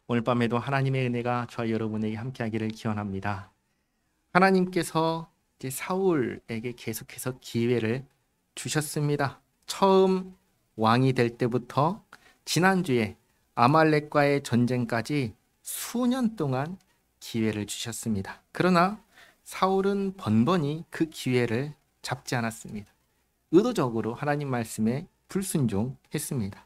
오늘 밤에도 하나님의 은혜가 저와 여러분에게 함께하기를 기원합니다. 하나님께서 이제 사울에게 계속해서 기회를 주셨습니다. 처음 왕이 될 때부터 지난주에 아말렉과의 전쟁까지 수년 동안 기회를 주셨습니다. 그러나 사울은 번번이 그 기회를 잡지 않았습니다. 의도적으로 하나님 말씀에 불순종했습니다.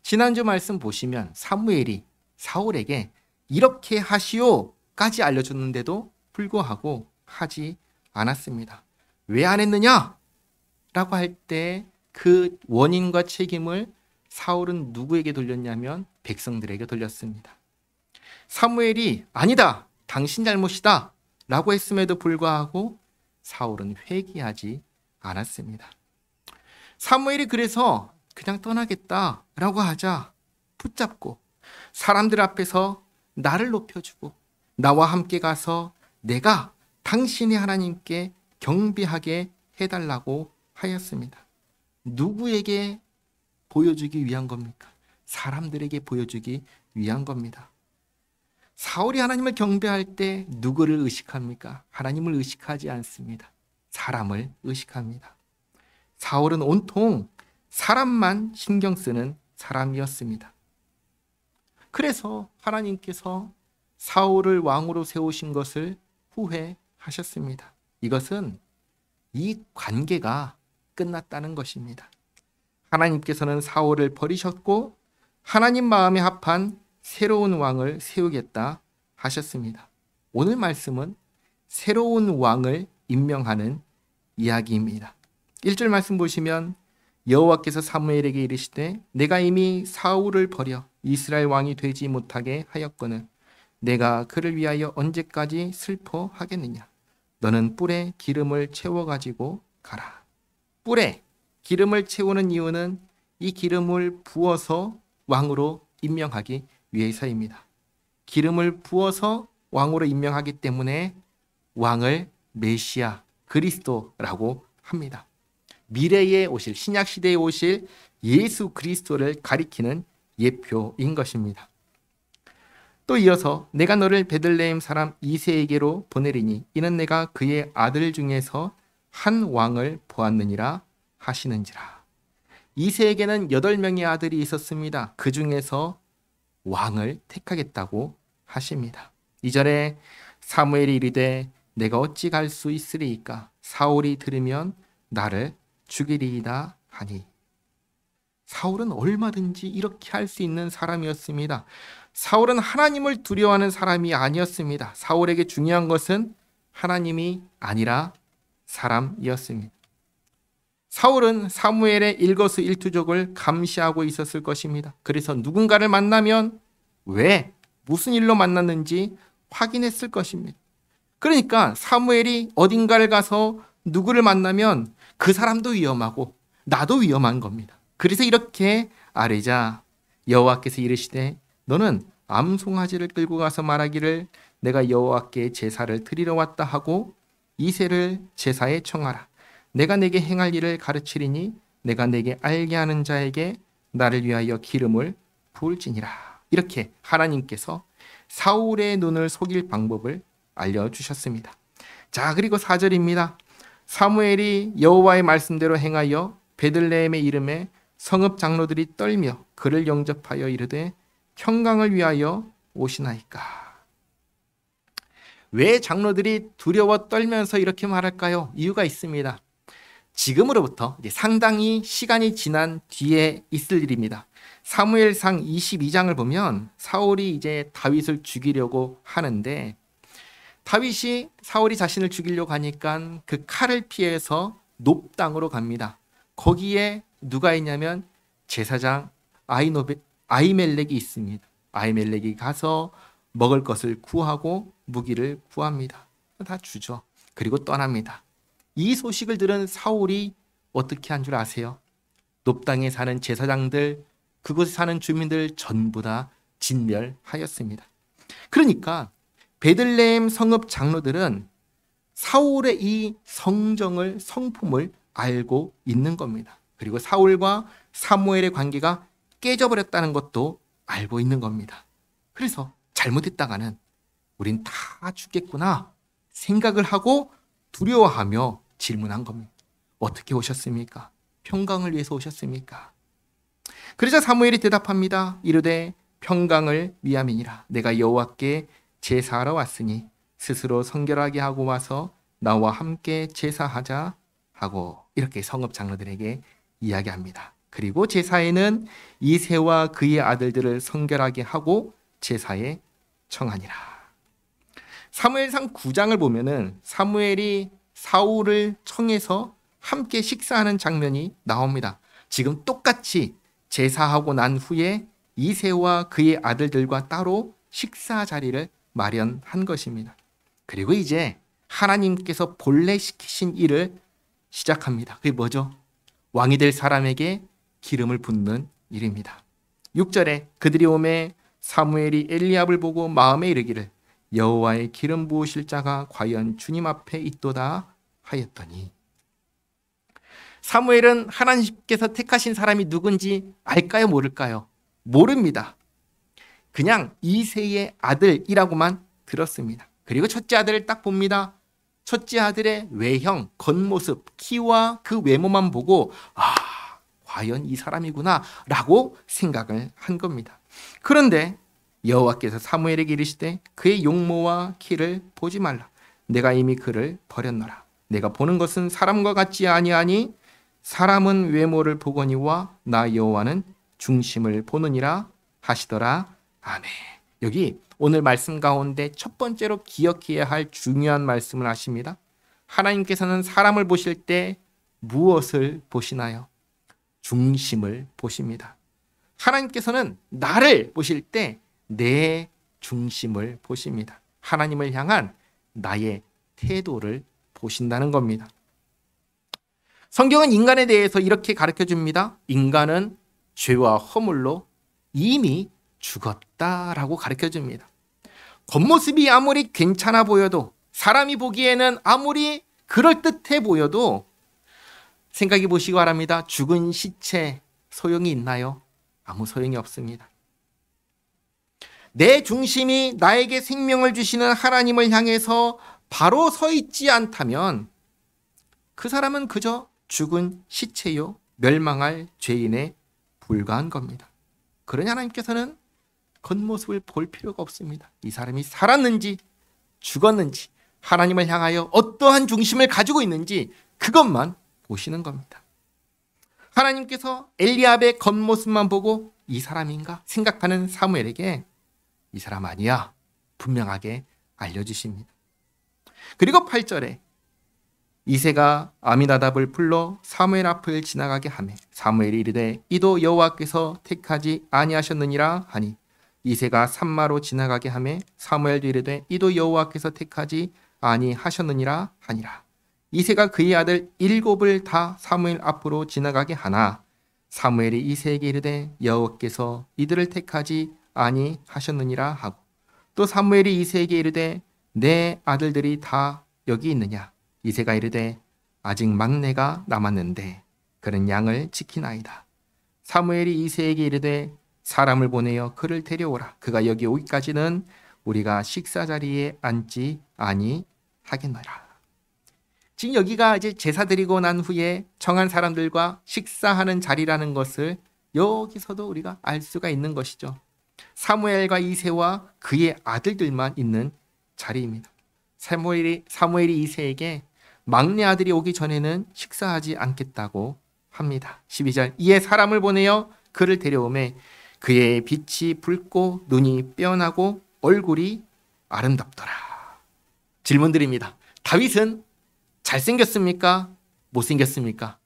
지난주 말씀 보시면 사무엘이 사울에게 이렇게 하시오까지 알려줬는데도 불구하고 하지 않았습니다. 왜 안 했느냐? 라고 할 때 그 원인과 책임을 사울은 누구에게 돌렸냐면 백성들에게 돌렸습니다. 사무엘이 아니다, 당신 잘못이다 라고 했음에도 불구하고 사울은 회개하지 않았습니다. 사무엘이 그래서 그냥 떠나겠다라고 하자 붙잡고 사람들 앞에서 나를 높여주고 나와 함께 가서 내가 당신이 하나님께 경배하게 해달라고 하였습니다. 누구에게 보여주기 위한 겁니까? 사람들에게 보여주기 위한 겁니다. 사울이 하나님을 경배할 때 누구를 의식합니까? 하나님을 의식하지 않습니다. 사람을 의식합니다. 사울은 온통 사람만 신경 쓰는 사람이었습니다. 그래서 하나님께서 사울을 왕으로 세우신 것을 후회하셨습니다. 이것은 이 관계가 끝났다는 것입니다. 하나님께서는 사울을 버리셨고 하나님 마음에 합한 새로운 왕을 세우겠다 하셨습니다. 오늘 말씀은 새로운 왕을 임명하는 이야기입니다. 1절 말씀 보시면 여호와께서 사무엘에게 이르시되 내가 이미 사울을 버려 이스라엘 왕이 되지 못하게 하였거늘 내가 그를 위하여 언제까지 슬퍼하겠느냐. 너는 뿔에 기름을 채워가지고 가라. 뿔에 기름을 채우는 이유는 이 기름을 부어서 왕으로 임명하기 위해서입니다. 기름을 부어서 왕으로 임명하기 때문에 왕을 메시아, 그리스도라고 합니다. 미래에 오실, 신약시대에 오실 예수 그리스도를 가리키는 예표인 것입니다. 또 이어서 내가 너를 베들레헴 사람 이새에게로 보내리니 이는 내가 그의 아들 중에서 한 왕을 보았느니라 하시는지라. 이새에게는 8명의 아들이 있었습니다. 그 중에서 왕을 택하겠다고 하십니다. 2절에 사무엘이 이르되 내가 어찌 갈 수 있으리이까 사울이 들으면 나를 죽이리이다 하니. 사울은 얼마든지 이렇게 할 수 있는 사람이었습니다. 사울은 하나님을 두려워하는 사람이 아니었습니다. 사울에게 중요한 것은 하나님이 아니라 사람이었습니다. 사울은 사무엘의 일거수일투족을 감시하고 있었을 것입니다. 그래서 누군가를 만나면 왜, 무슨 일로 만났는지 확인했을 것입니다. 그러니까 사무엘이 어딘가를 가서 누구를 만나면 그 사람도 위험하고 나도 위험한 겁니다. 그래서 이렇게 아뢰자 여호와께서 이르시되 너는 암송아지를 끌고 가서 말하기를 내가 여호와께 제사를 드리러 왔다 하고 이새를 제사에 청하라. 내가 내게 행할 일을 가르치리니 내가 내게 알게 하는 자에게 나를 위하여 기름을 부을지니라. 이렇게 하나님께서 사울의 눈을 속일 방법을 알려주셨습니다. 자, 그리고 4절입니다. 사무엘이 여호와의 말씀대로 행하여 베들레헴의 이름에 성읍 장로들이 떨며 그를 영접하여 이르되 평강을 위하여 오시나이까. 왜 장로들이 두려워 떨면서 이렇게 말할까요? 이유가 있습니다. 지금으로부터 이제 상당히 시간이 지난 뒤에 있을 일입니다. 사무엘상 22장을 보면 사울이 이제 다윗을 죽이려고 하는데 다윗이 사울이 자신을 죽이려고 하니까 그 칼을 피해서 놉당으로 갑니다. 거기에 누가 있냐면 제사장 아히멜렉이 있습니다. 아히멜렉이 가서 먹을 것을 구하고 무기를 구합니다. 다 주죠. 그리고 떠납니다. 이 소식을 들은 사울이 어떻게 한 줄 아세요? 놉당에 사는 제사장들, 그곳에 사는 주민들 전부 다 진멸하였습니다. 그러니까 베들레헴 성읍 장로들은 사울의 이 성품을 알고 있는 겁니다. 그리고 사울과 사무엘의 관계가 깨져버렸다는 것도 알고 있는 겁니다. 그래서 잘못했다가는 우린 다 죽겠구나 생각을 하고 두려워하며 질문한 겁니다. 어떻게 오셨습니까? 평강을 위해서 오셨습니까? 그러자 사무엘이 대답합니다. 이르되 평강을 위함이니라. 내가 여호와께 제사하러 왔으니 스스로 성결하게 하고 와서 나와 함께 제사하자 하고 이렇게 성읍 장로들에게 이야기합니다. 그리고 제사에는 이새와 그의 아들들을 성결하게 하고 제사에 청하니라. 사무엘상 9장을 보면은 사무엘이 사울을 청해서 함께 식사하는 장면이 나옵니다. 지금 똑같이 제사하고 난 후에 이새와 그의 아들들과 따로 식사 자리를 마련한 것입니다. 그리고 이제 하나님께서 본래 시키신 일을 시작합니다. 그게 뭐죠? 왕이 될 사람에게 기름을 붓는 일입니다. 6절에 그들이 오매 사무엘이 엘리압을 보고 마음에 이르기를 여호와의 기름 부으실 자가 과연 주님 앞에 있도다 하였더니, 사무엘은 하나님께서 택하신 사람이 누군지 알까요? 모를까요? 모릅니다. 그냥 이새의 아들이라고만 들었습니다. 그리고 첫째 아들을 딱 봅니다. 첫째 아들의 외형, 겉모습, 키와 그 외모만 보고 과연 이 사람이구나 라고 생각을 한 겁니다. 그런데 여호와께서 사무엘에게 이르시되 그의 용모와 키를 보지 말라. 내가 이미 그를 버렸노라. 내가 보는 것은 사람과 같지 아니하니 사람은 외모를 보거니와 나 여호와는 중심을 보느니라 하시더라. 아멘. 여기 오늘 말씀 가운데 첫 번째로 기억해야 할 중요한 말씀을 하십니다. 하나님께서는 사람을 보실 때 무엇을 보시나요? 중심을 보십니다. 하나님께서는 나를 보실 때 내 중심을 보십니다. 하나님을 향한 나의 태도를 보신다는 겁니다. 성경은 인간에 대해서 이렇게 가르쳐 줍니다. 인간은 죄와 허물로 이미 죽었다라고 가르쳐 줍니다. 겉모습이 아무리 괜찮아 보여도, 사람이 보기에는 아무리 그럴듯해 보여도 생각해 보시기 바랍니다. 죽은 시체 소용이 있나요? 아무 소용이 없습니다. 내 중심이 나에게 생명을 주시는 하나님을 향해서 바로 서 있지 않다면 그 사람은 그저 죽은 시체요, 멸망할 죄인에 불과한 겁니다. 그러니 하나님께서는 겉모습을 볼 필요가 없습니다. 이 사람이 살았는지 죽었는지, 하나님을 향하여 어떠한 중심을 가지고 있는지 그것만 보시는 겁니다. 하나님께서 엘리압의 겉모습만 보고 이 사람인가 생각하는 사무엘에게 이 사람 아니야 분명하게 알려주십니다. 그리고 8절에 이새가 아미나답을 불러 사무엘 앞을 지나가게 하매 사무엘이 이르되 이도 여호와께서 택하지 아니하셨느니라 하니 이새가 산마로 지나가게 하매 사무엘도 이르되 이도 여호와께서 택하지 아니하셨느니라 하니라. 이새가 그의 아들 7을 다 사무엘 앞으로 지나가게 하나 사무엘이 이새에게 이르되 여호와께서 이들을 택하지 아니하셨느니라 하고, 또 사무엘이 이새에게 이르되 내 아들들이 다 여기 있느냐. 이새가 이르되 아직 막내가 남았는데 그는 양을 지키나이다. 사무엘이 이새에게 이르되 사람을 보내어 그를 데려오라. 그가 여기 오기까지는 우리가 식사 자리에 앉지 아니하겠노라. 지금 여기가 이제 제사 드리고 난 후에 정한 사람들과 식사하는 자리라는 것을 여기서도 우리가 알 수가 있는 것이죠. 사무엘과 이새와 그의 아들들만 있는 자리입니다. 사무엘이 이새에게 막내 아들이 오기 전에는 식사하지 않겠다고 합니다. 12절 이에 사람을 보내어 그를 데려오매 그의 빛이 붉고 눈이 빼어나고 얼굴이 아름답더라. 질문드립니다. 다윗은 잘생겼습니까? 못생겼습니까?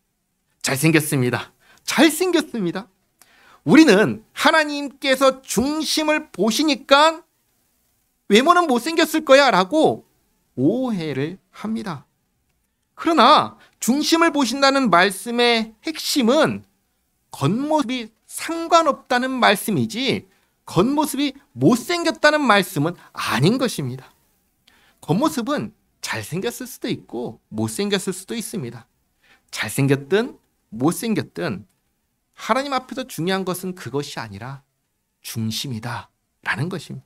잘생겼습니다. 잘생겼습니다. 우리는 하나님께서 중심을 보시니까 외모는 못생겼을 거야 라고 오해를 합니다. 그러나 중심을 보신다는 말씀의 핵심은 겉모습이 상관없다는 말씀이지 겉모습이 못생겼다는 말씀은 아닌 것입니다. 겉모습은 잘생겼을 수도 있고 못생겼을 수도 있습니다. 잘생겼든 못생겼든 하나님 앞에서 중요한 것은 그것이 아니라 중심이다 라는 것입니다.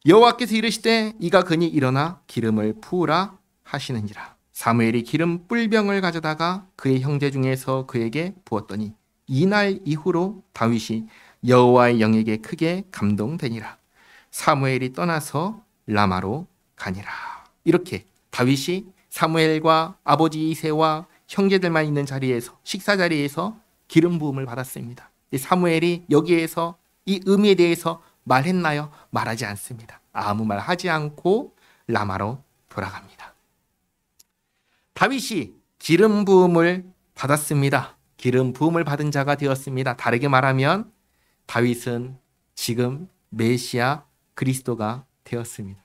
여호와께서 이르시되 이가 그니 일어나 기름을 부으라 하시는지라. 사무엘이 기름 뿔병을 가져다가 그의 형제 중에서 그에게 부었더니 이날 이후로 다윗이 여호와의 영에게 크게 감동되니라. 사무엘이 떠나서 라마로 가니라. 이렇게 다윗이 사무엘과 아버지 이새와 형제들만 있는 자리에서, 식사 자리에서 기름 부음을 받았습니다. 사무엘이 여기에서 이 의미에 대해서 말했나요? 말하지 않습니다. 아무 말 하지 않고 라마로 돌아갑니다. 다윗이 기름 부음을 받았습니다. 기름 부음을 받은 자가 되었습니다. 다르게 말하면 다윗은 지금 메시아 그리스도가 되었습니다.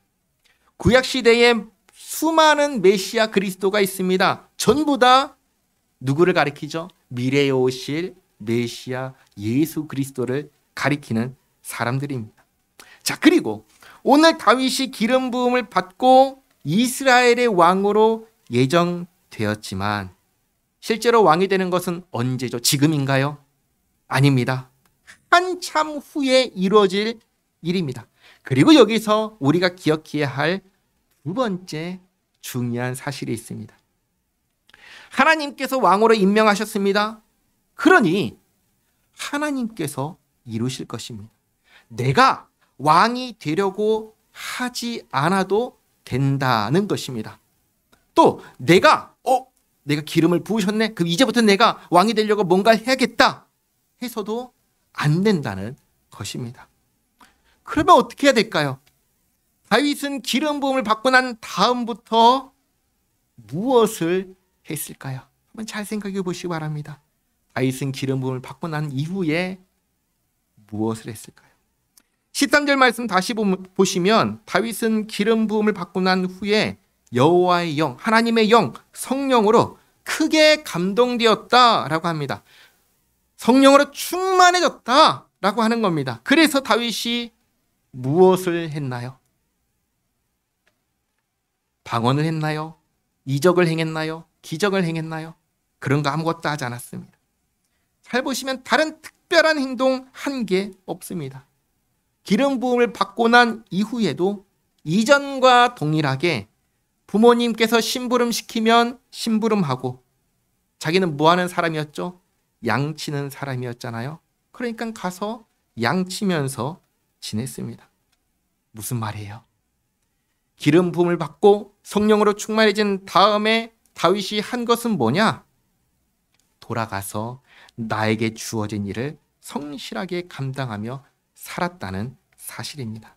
구약 시대에 수많은 메시아 그리스도가 있습니다. 전부 다 누구를 가리키죠? 미래에 오실 메시아 예수 그리스도를 가리키는 사람들입니다. 자, 그리고 오늘 다윗이 기름 부음을 받고 이스라엘의 왕으로 예정되었지만 실제로 왕이 되는 것은 언제죠? 지금인가요? 아닙니다. 한참 후에 이루어질 일입니다. 그리고 여기서 우리가 기억해야 할 두 번째 중요한 사실이 있습니다. 하나님께서 왕으로 임명하셨습니다. 그러니 하나님께서 이루실 것입니다. 내가 왕이 되려고 하지 않아도 된다는 것입니다. 또 내가 기름을 부으셨네. 그럼 이제부터 내가 왕이 되려고 뭔가 해야겠다 해서도 안 된다는 것입니다. 그러면 어떻게 해야 될까요? 다윗은 기름 부음을 받고 난 다음부터 무엇을 했을까요? 한번 잘 생각해 보시기 바랍니다. 다윗은 기름 부음을 받고 난 이후에 무엇을 했을까요? 13절 말씀 다시 보시면 다윗은 기름 부음을 받고 난 후에 여호와의 영, 하나님의 영, 성령으로 크게 감동되었다라고 합니다. 성령으로 충만해졌다라고 하는 겁니다. 그래서 다윗이 무엇을 했나요? 방언을 했나요? 이적을 행했나요? 기적을 행했나요? 그런 거 아무것도 하지 않았습니다. 잘 보시면 다른 특별한 행동 한 게 없습니다. 기름 부음을 받고 난 이후에도 이전과 동일하게 부모님께서 심부름 시키면 심부름하고, 자기는 뭐 하는 사람이었죠? 양치는 사람이었잖아요. 그러니까 가서 양치면서 지냈습니다. 무슨 말이에요? 기름 부음을 받고 성령으로 충만해진 다음에 다윗이 한 것은 뭐냐? 돌아가서 나에게 주어진 일을 성실하게 감당하며 살았다는 사실입니다.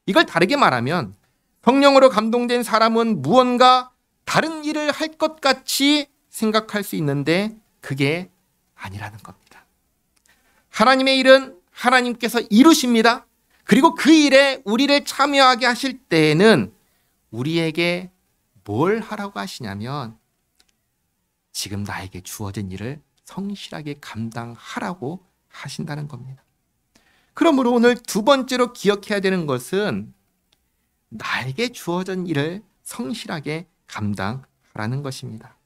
이걸 다르게 말하면 성령으로 감동된 사람은 무언가 다른 일을 할 것 같이 생각할 수 있는데 그게 아니라는 겁니다. 하나님의 일은 하나님께서 이루십니다. 그리고 그 일에 우리를 참여하게 하실 때에는 우리에게 뭘 하라고 하시냐면 지금 나에게 주어진 일을 성실하게 감당하라고 하신다는 겁니다. 그러므로 오늘 두 번째로 기억해야 되는 것은 나에게 주어진 일을 성실하게 감당하라는 것입니다.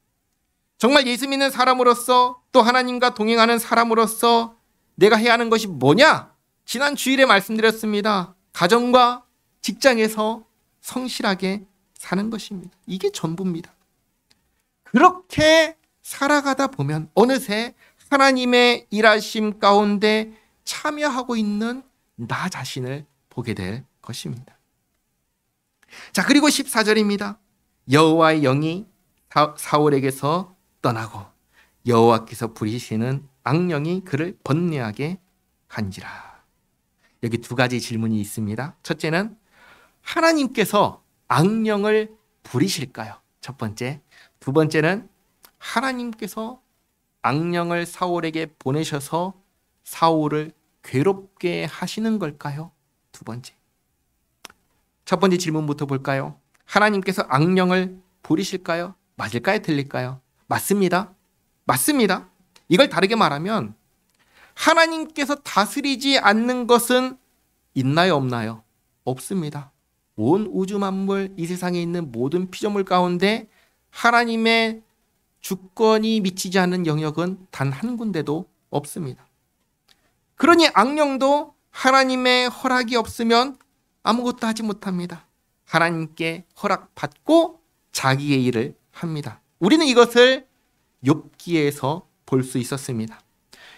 정말 예수 믿는 사람으로서 또 하나님과 동행하는 사람으로서 내가 해야 하는 것이 뭐냐? 지난 주일에 말씀드렸습니다. 가정과 직장에서 성실하게 사는 것입니다. 이게 전부입니다. 그렇게 살아가다 보면 어느새 하나님의 일하심 가운데 참여하고 있는 나 자신을 보게 될 것입니다. 자, 그리고 14절입니다. 여호와의 영이 사울에게서 떠나고 여호와께서 부리시는 악령이 그를 번뇌하게 한지라. 여기 두 가지 질문이 있습니다. 첫째는 하나님께서 악령을 부리실까요? 첫 번째. 두 번째는 하나님께서 악령을 사울에게 보내셔서 사울을 괴롭게 하시는 걸까요? 두 번째. 첫 번째 질문부터 볼까요? 하나님께서 악령을 부리실까요? 맞을까요? 틀릴까요? 맞습니다. 맞습니다. 이걸 다르게 말하면 하나님께서 다스리지 않는 것은 있나요? 없나요? 없습니다. 온 우주 만물, 이 세상에 있는 모든 피조물 가운데 하나님의 주권이 미치지 않는 영역은 단 한 군데도 없습니다. 그러니 악령도 하나님의 허락이 없으면 아무것도 하지 못합니다. 하나님께 허락받고 자기의 일을 합니다. 우리는 이것을 욥기에서 볼 수 있었습니다.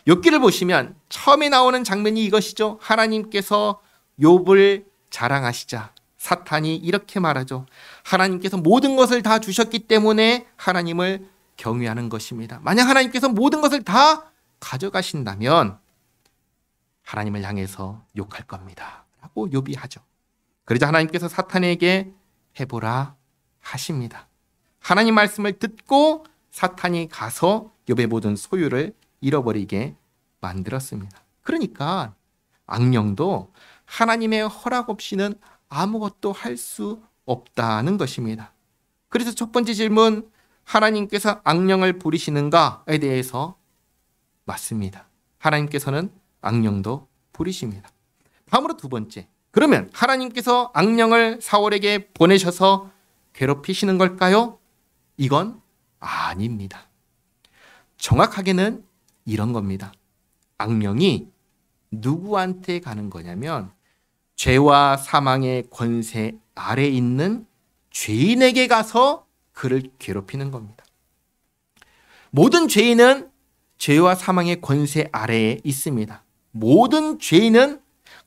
욥기를 보시면 처음에 나오는 장면이 이것이죠. 하나님께서 욥을 자랑하시자 사탄이 이렇게 말하죠. 하나님께서 모든 것을 다 주셨기 때문에 하나님을 경외하는 것입니다. 만약 하나님께서 모든 것을 다 가져가신다면 하나님을 향해서 욕할 겁니다. 라고 욥이 하죠. 그러자 하나님께서 사탄에게 해보라 하십니다. 하나님 말씀을 듣고 사탄이 가서 욥의 모든 소유를 잃어버리게 만들었습니다. 그러니까 악령도 하나님의 허락 없이는 아무것도 할 수 없다는 것입니다. 그래서 첫 번째 질문, 하나님께서 악령을 부리시는가에 대해서 맞습니다. 하나님께서는 악령도 부리십니다. 다음으로 두 번째, 그러면 하나님께서 악령을 사울에게 보내셔서 괴롭히시는 걸까요? 이건 아닙니다. 정확하게는 이런 겁니다. 악령이 누구한테 가는 거냐면 죄와 사망의 권세 아래 있는 죄인에게 가서 그를 괴롭히는 겁니다. 모든 죄인은 죄와 사망의 권세 아래에 있습니다. 모든 죄인은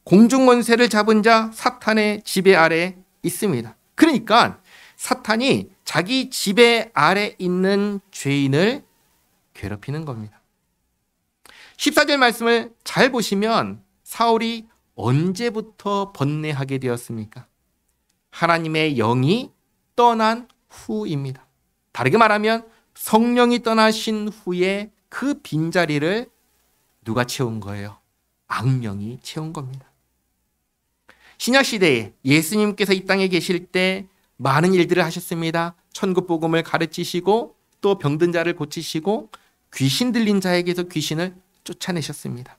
공중권세를 잡은 자 사탄의 지배 아래에 있습니다. 그러니까 사탄이 자기 지배 아래 있는 죄인을 괴롭히는 겁니다. 14절 말씀을 잘 보시면 사울이 언제부터 번뇌하게 되었습니까? 하나님의 영이 떠난 후입니다. 다르게 말하면 성령이 떠나신 후에 그 빈자리를 누가 채운 거예요? 악령이 채운 겁니다. 신약시대에 예수님께서 이 땅에 계실 때 많은 일들을 하셨습니다. 천국복음을 가르치시고 또 병든 자를 고치시고 귀신 들린 자에게서 귀신을 쫓아내셨습니다.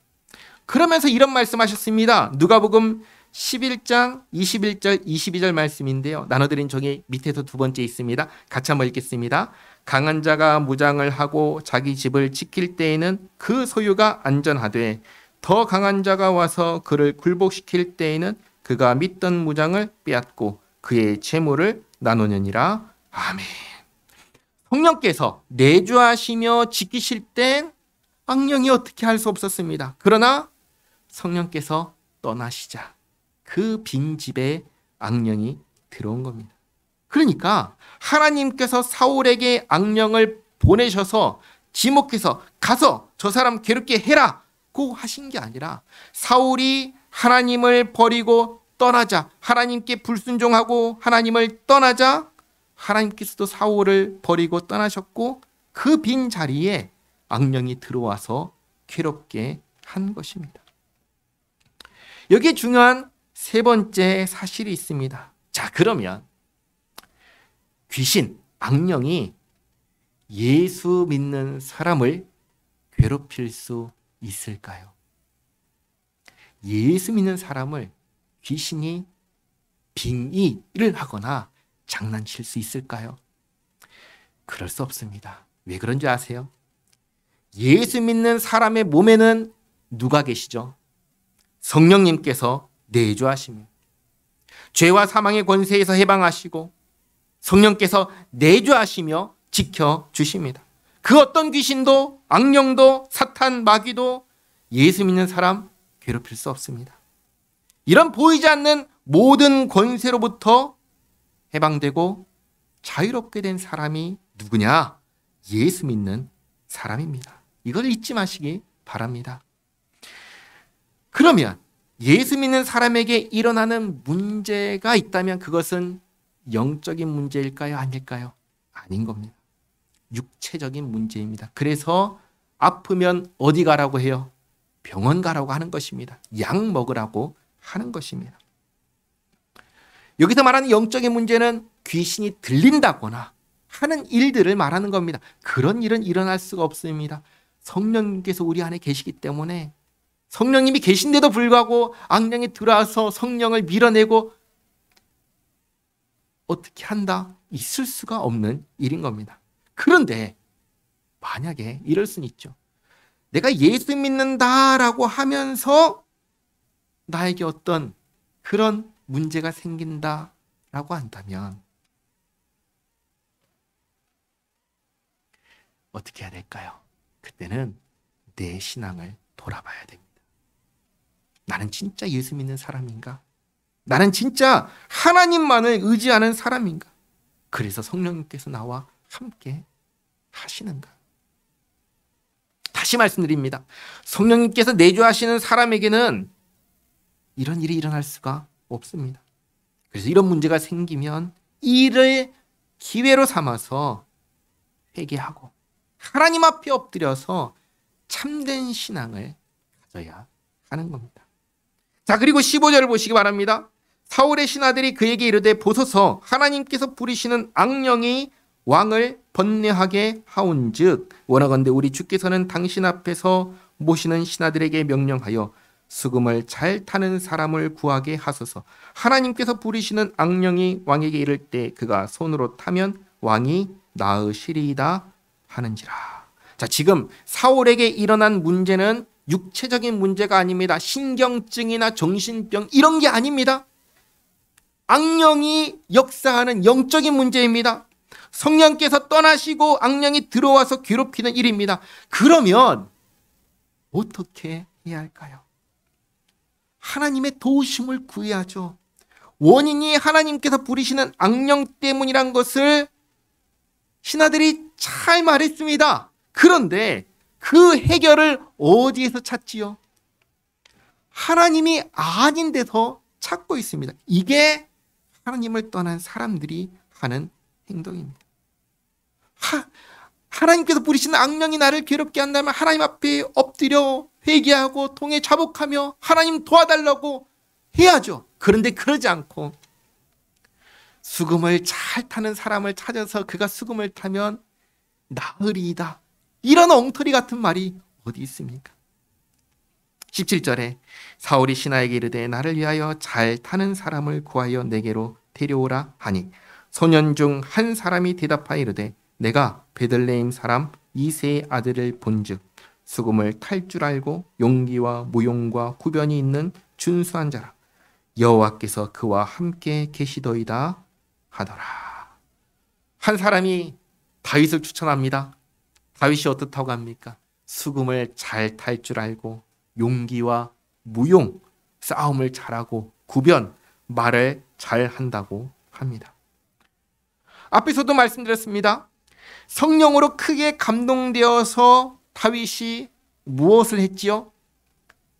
그러면서 이런 말씀하셨습니다. 누가복음 11장 21절 22절 말씀인데요. 나눠드린 종이 밑에서 두 번째 있습니다. 같이 한번 읽겠습니다. 강한 자가 무장을 하고 자기 집을 지킬 때에는 그 소유가 안전하되 더 강한 자가 와서 그를 굴복시킬 때에는 그가 믿던 무장을 빼앗고 그의 재물을 나누느니라. 아멘. 성령께서 내주하시며 지키실 땐 악령이 어떻게 할 수 없었습니다. 그러나 성령께서 떠나시자 그 빈집에 악령이 들어온 겁니다. 그러니까 하나님께서 사울에게 악령을 보내셔서 지목해서 가서 저 사람 괴롭게 해라고 하신 게 아니라 사울이 하나님을 버리고 떠나자, 하나님께 불순종하고 하나님을 떠나자 하나님께서도 사울을 버리고 떠나셨고 그 빈 자리에 악령이 들어와서 괴롭게 한 것입니다. 여기에 중요한 세 번째 사실이 있습니다. 자, 그러면 귀신, 악령이 예수 믿는 사람을 괴롭힐 수 있을까요? 예수 믿는 사람을 귀신이 빙의를 하거나 장난칠 수 있을까요? 그럴 수 없습니다. 왜 그런지 아세요? 예수 믿는 사람의 몸에는 누가 계시죠? 성령님께서 내주하십니다. 죄와 사망의 권세에서 해방하시고 성령께서 내주하시며 지켜주십니다. 그 어떤 귀신도 악령도 사탄 마귀도 예수 믿는 사람 괴롭힐 수 없습니다. 이런 보이지 않는 모든 권세로부터 해방되고 자유롭게 된 사람이 누구냐? 예수 믿는 사람입니다. 이걸 잊지 마시기 바랍니다. 그러면 예수 믿는 사람에게 일어나는 문제가 있다면 그것은 영적인 문제일까요? 아닐까요? 아닌 겁니다. 육체적인 문제입니다. 그래서 아프면 어디 가라고 해요? 병원 가라고 하는 것입니다. 약 먹으라고 하는 것입니다. 여기서 말하는 영적인 문제는 귀신이 들린다거나 하는 일들을 말하는 겁니다. 그런 일은 일어날 수가 없습니다. 성령님께서 우리 안에 계시기 때문에 성령님이 계신데도 불구하고 악령이 들어와서 성령을 밀어내고 어떻게 한다? 있을 수가 없는 일인 겁니다. 그런데 만약에 이럴 수는 있죠. 내가 예수 믿는다라고 하면서 나에게 어떤 그런 문제가 생긴다라고 한다면 어떻게 해야 될까요? 그때는 내 신앙을 돌아봐야 됩니다. 나는 진짜 예수 믿는 사람인가? 나는 진짜 하나님만을 의지하는 사람인가? 그래서 성령님께서 나와 함께 하시는가? 다시 말씀드립니다. 성령님께서 내주하시는 사람에게는 이런 일이 일어날 수가 없습니다. 그래서 이런 문제가 생기면 이를 기회로 삼아서 회개하고 하나님 앞에 엎드려서 참된 신앙을 가져야 하는 겁니다. 자, 그리고 15절을 보시기 바랍니다. 사울의 신하들이 그에게 이르되 보소서 하나님께서 부리시는 악령이 왕을 번뇌하게 하온즉 원하건대 우리 주께서는 당신 앞에서 모시는 신하들에게 명령하여 수금을 잘 타는 사람을 구하게 하소서. 하나님께서 부리시는 악령이 왕에게 이를 때 그가 손으로 타면 왕이 나으시리이다 하는지라. 자, 지금 사울에게 일어난 문제는 육체적인 문제가 아닙니다. 신경증이나 정신병 이런 게 아닙니다. 악령이 역사하는 영적인 문제입니다. 성령께서 떠나시고 악령이 들어와서 괴롭히는 일입니다. 그러면 어떻게 해야 할까요? 하나님의 도우심을 구해야죠. 원인이 하나님께서 부리시는 악령 때문이란 것을 신하들이 잘 말했습니다. 그런데 그 해결을 어디에서 찾지요? 하나님이 아닌 데서 찾고 있습니다. 이게 하나님을 떠난 사람들이 하는 행동입니다. 하나님께서 부리시는 악령이 나를 괴롭게 한다면 하나님 앞에 엎드려 회개하고 통해 자복하며 하나님 도와달라고 해야죠. 그런데 그러지 않고 수금을 잘 타는 사람을 찾아서 그가 수금을 타면 나으리이다. 이런 엉터리 같은 말이 어디 있습니까? 17절에 사울이 신하에게 이르되 나를 위하여 잘 타는 사람을 구하여 내게로 데려오라 하니 소년 중 한 사람이 대답하여 이르되 내가 베들레헴 사람 이새의 아들을 본즉 수금을 탈 줄 알고 용기와 무용과 구변이 있는 준수한 자라. 여호와께서 그와 함께 계시더이다 하더라. 한 사람이 다윗을 추천합니다. 다윗이 어떻다고 합니까? 수금을 잘 탈 줄 알고 용기와 무용, 싸움을 잘하고 구변, 말을 잘한다고 합니다. 앞에서도 말씀드렸습니다. 성령으로 크게 감동되어서 다윗이 무엇을 했지요?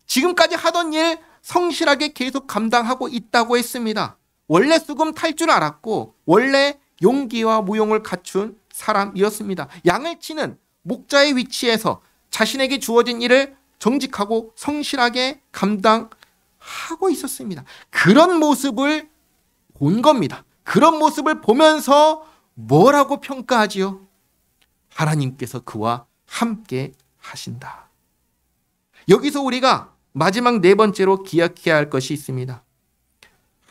지금까지 하던 일 성실하게 계속 감당하고 있다고 했습니다. 원래 수금 탈 줄 알았고 원래 용기와 무용을 갖춘 사람이었습니다. 양을 치는 목자의 위치에서 자신에게 주어진 일을 정직하고 성실하게 감당하고 있었습니다. 그런 모습을 본 겁니다. 그런 모습을 보면서 뭐라고 평가하지요? 하나님께서 그와 함께 하신다. 여기서 우리가 마지막 네 번째로 기억해야 할 것이 있습니다.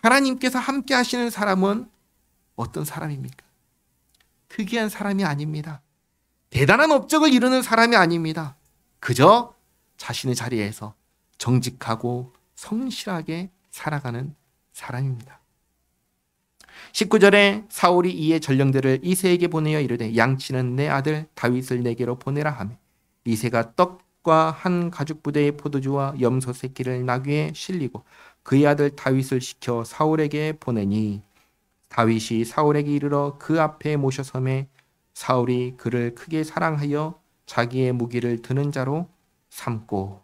하나님께서 함께 하시는 사람은 어떤 사람입니까? 특이한 사람이 아닙니다. 대단한 업적을 이루는 사람이 아닙니다. 그저 자신의 자리에서 정직하고 성실하게 살아가는 사람입니다. 19절에 사울이 이에 전령들을 이새에게 보내어 이르되 양치는 내 아들 다윗을 내게로 보내라 하며 이새가 떡과 한 가죽 부대의 포도주와 염소 새끼를 나귀에 실리고 그의 아들 다윗을 시켜 사울에게 보내니 다윗이 사울에게 이르러 그 앞에 모셔섬에 사울이 그를 크게 사랑하여 자기의 무기를 드는 자로 삼고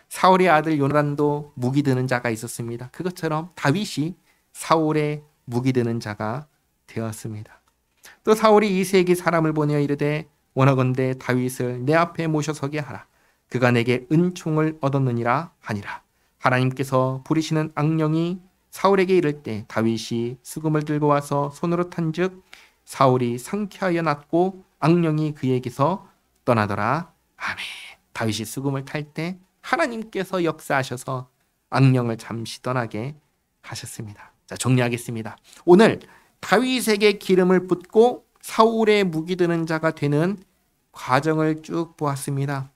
사울의 아들 요나단도 무기 드는 자가 있었습니다. 그것처럼 다윗이 사울의 무기 드는 자가 되었습니다. 또 사울이 이새에게 사람을 보내어 이르되 원하건대 다윗을 내 앞에 모셔서게 하라. 그가 내게 은총을 얻었느니라 하니라. 하나님께서 부리시는 악령이 사울에게 이를 때 다윗이 수금을 들고 와서 손으로 탄즉 사울이 상쾌하여 낫고 악령이 그에게서 떠나더라. 아멘. 다윗이 수금을 탈 때 하나님께서 역사하셔서 악령을 잠시 떠나게 하셨습니다. 자, 정리하겠습니다. 오늘 다윗에게 기름을 붓고 사울의 무기 드는 자가 되는 과정을 쭉 보았습니다.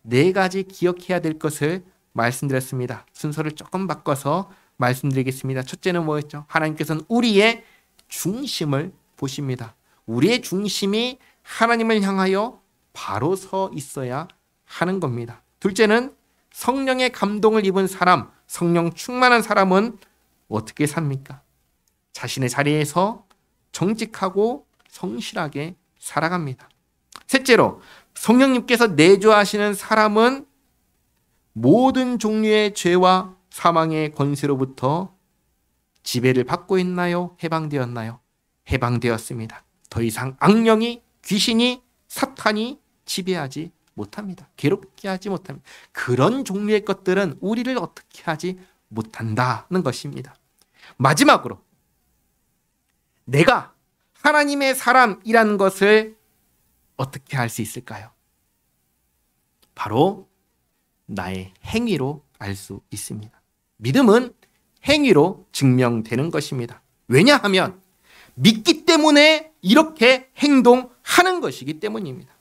네 가지 기억해야 될 것을 말씀드렸습니다. 순서를 조금 바꿔서 말씀드리겠습니다. 첫째는 뭐였죠? 하나님께서는 우리의 중심을 보십니다. 우리의 중심이 하나님을 향하여 바로 서 있어야 하는 겁니다. 둘째는 성령의 감동을 입은 사람, 성령 충만한 사람은 어떻게 삽니까? 자신의 자리에서 정직하고 성실하게 살아갑니다. 셋째로 성령님께서 내주하시는 사람은 모든 종류의 죄와 사망의 권세로부터 지배를 받고 있나요? 해방되었나요? 해방되었습니다. 더 이상 악령이, 귀신이, 사탄이 지배하지 못합니다. 괴롭게 하지 못합니다. 그런 종류의 것들은 우리를 어떻게 하지 못한다는 것입니다. 마지막으로 내가 하나님의 사람이라는 것을 어떻게 할 수 있을까요? 바로 나의 행위로 알 수 있습니다. 믿음은 행위로 증명되는 것입니다. 왜냐하면 믿기 때문에 이렇게 행동하는 것이기 때문입니다.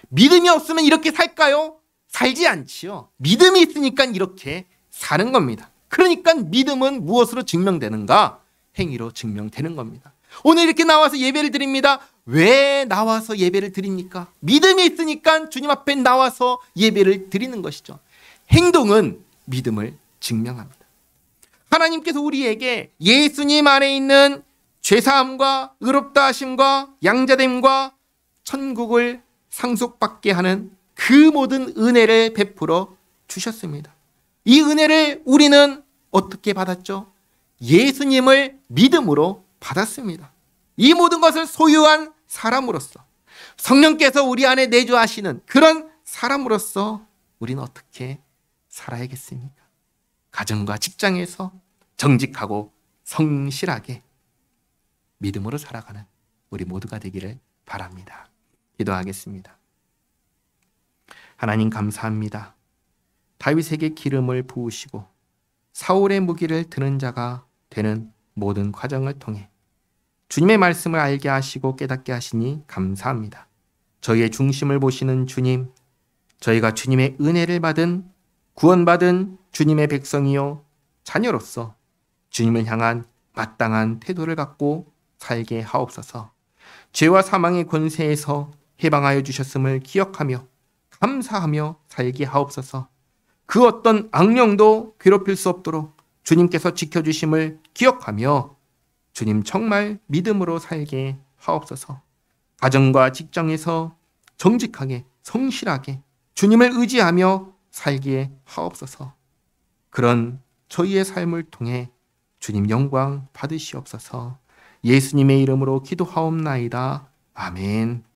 믿음이 없으면 이렇게 살까요? 살지 않지요. 믿음이 있으니까 이렇게 사는 겁니다. 그러니까 믿음은 무엇으로 증명되는가? 행위로 증명되는 겁니다. 오늘 이렇게 나와서 예배를 드립니다. 왜 나와서 예배를 드립니까? 믿음이 있으니까 주님 앞에 나와서 예배를 드리는 것이죠. 행동은 믿음을 증명합니다. 하나님께서 우리에게 예수님 안에 있는 죄사함과 의롭다 하심과 양자됨과 천국을 상속받게 하는 그 모든 은혜를 베풀어 주셨습니다. 이 은혜를 우리는 어떻게 받았죠? 예수님을 믿음으로 받았습니다. 이 모든 것을 소유한 사람으로서 성령께서 우리 안에 내주하시는 그런 사람으로서 우리는 어떻게 살아야겠습니까? 가정과 직장에서 정직하고 성실하게 믿음으로 살아가는 우리 모두가 되기를 바랍니다. 기도하겠습니다. 하나님 감사합니다. 다윗에게 기름을 부으시고 사울의 무기를 드는 자가 되는 모든 과정을 통해 주님의 말씀을 알게 하시고 깨닫게 하시니 감사합니다. 저희의 중심을 보시는 주님, 저희가 주님의 은혜를 받은 구원받은 주님의 백성이요 자녀로서 주님을 향한 마땅한 태도를 갖고 살게 하옵소서. 죄와 사망의 권세에서 해방하여 주셨음을 기억하며 감사하며 살게 하옵소서. 그 어떤 악령도 괴롭힐 수 없도록 주님께서 지켜주심을 기억하며 주님 정말 믿음으로 살게 하옵소서. 가정과 직장에서 정직하게 성실하게 주님을 의지하며 살게 하옵소서. 그런 저희의 삶을 통해 주님 영광 받으시옵소서. 예수님의 이름으로 기도하옵나이다. 아멘.